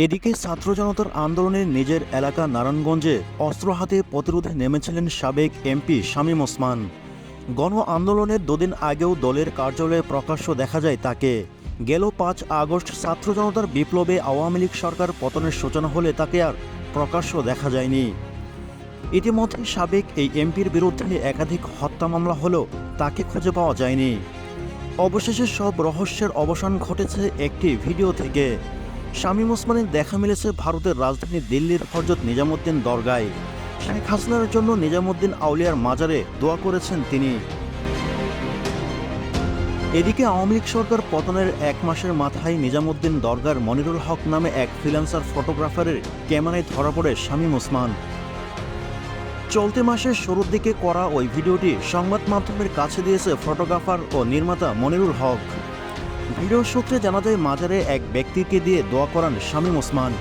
এদিকে ছাত্র জনতার আন্দোলনে নিজের এলাকা নারায়ণগঞ্জে অস্ত্র হাতে প্রতিরোধে নেমেছিলেন সাবেক এমপি শামীম ওসমান। গণ আন্দোলনের দুদিন আগেও দলের কার্যালয়ে প্রকাশ্য দেখা যায় তাকে। গেল ৫ আগস্ট ছাত্র জনতার বিপ্লবে আওয়ামী লীগ সরকার পতনের সূচনা হলে তাকে আর প্রকাশ্য দেখা যায়নি। ইতিমধ্যে সাবেক এই এমপির বিরুদ্ধে একাধিক হত্যা মামলা হলেও তাকে খুঁজে পাওয়া যায়নি। অবশেষে সব রহস্যের অবসান ঘটেছে একটি ভিডিও থেকে। শামীম ওসমানের দেখা মিলেছে ভারতের রাজধানী দিল্লির হযরত নিজামুদ্দিন দরগায়। শেখ হাসিনার জন্য নিজামুদ্দিন আউলিয়ার মাজারে দোয়া করেছেন তিনি। এদিকে আওয়ামী লীগ সরকার পতনের ১ মাসের মাথায় নিজামুদ্দিন দরগার মনিরুল হক নামে এক ফ্রিল্যান্সার ফটোগ্রাফারের ক্যামেরায় ধরা পড়ে শামীম ওসমান। চলতি মাসের শুরুর দিকে করা ওই ভিডিওটি সংবাদ মাধ্যমের কাছে দিয়েছে ফটোগ্রাফার ও নির্মাতা মনিরুল হক। ভিডিও সূত্রে জানা যায় মাজারে এক ব্যক্তিকে দিয়ে দোয়া করান শামীম ওসমান।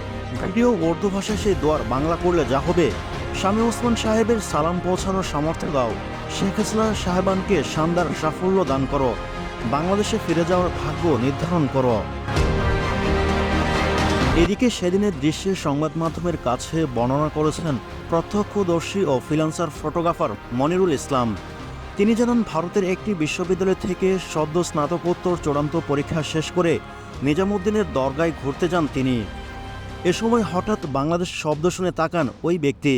ভিডিও উর্দু ভাষায় সেই দোয়ার বাংলা করলে যা হবে, শামীম ওসমান সাহেবের সালাম পৌঁছানোর সামর্থ্য দাও, শেখ হাসিনা সাহেবানকে শানদার সাফল্য দান করো, বাংলাদেশে ফিরে যাওয়ার ভাগ্য নির্ধারণ করো। এদিকে সেদিনের দৃশ্যে সংবাদ মাধ্যমের কাছে বর্ণনা করেছেন প্রত্যক্ষদর্শী ও ফ্রিল্যান্সার ফটোগ্রাফার মনিরুল ইসলাম। তিনি জানান, ভারতের একটি বিশ্ববিদ্যালয় থেকে সদ্য স্নাতকোত্তর চূড়ান্ত পরীক্ষা শেষ করে নিজামুদ্দিনের দরগায় ঘুরতে যান তিনি। এ সময় হঠাৎ বাংলাদেশ শব্দ শুনে তাকান ওই ব্যক্তি।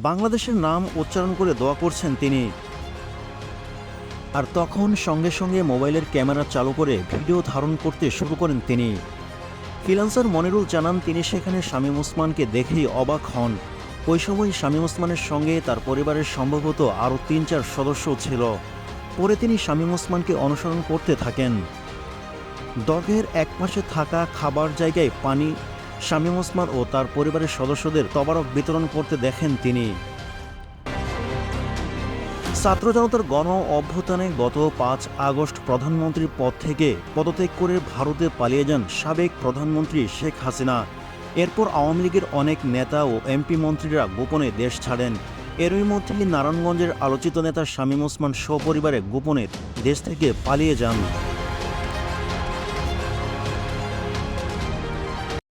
বাংলাদেশের নাম উচ্চারণ করে দোয়া করছেন তিনি। আর তখন সঙ্গে সঙ্গে মোবাইলের ক্যামেরা চালু করে ভিডিও ধারণ করতে শুরু করেন তিনি। ফ্রিল্যান্সার মনিরুল জানান, তিনি সেখানে শামীম ওসমানকে দেখেই অবাক হন। ওই সময় শামীম ওসমানের সঙ্গে তার পরিবারের সম্ভবত আরও ৩-৪ সদস্য ছিল। পরে তিনি শামীম ওসমানকে অনুসরণ করতে থাকেন। দরগাহের এক পাশে থাকা খাবার জায়গায় পানি শামীম ওসমান ও তার পরিবারের সদস্যদের তবারক বিতরণ করতে দেখেন তিনি। ছাত্র জনতার গণ অভ্যুত্থানে গত ৫ আগস্ট প্রধানমন্ত্রীর পদ থেকে পদত্যাগ করে ভারতে পালিয়ে যান সাবেক প্রধানমন্ত্রী শেখ হাসিনা। এরপর আওয়ামী লীগের অনেক নেতা ও এমপি মন্ত্রীরা গোপনে দেশ ছাড়েন। এরই মধ্যে নারায়ণগঞ্জের আলোচিত নেতা শামীম ওসমান সপরিবারে গোপনে দেশ থেকে পালিয়ে যান।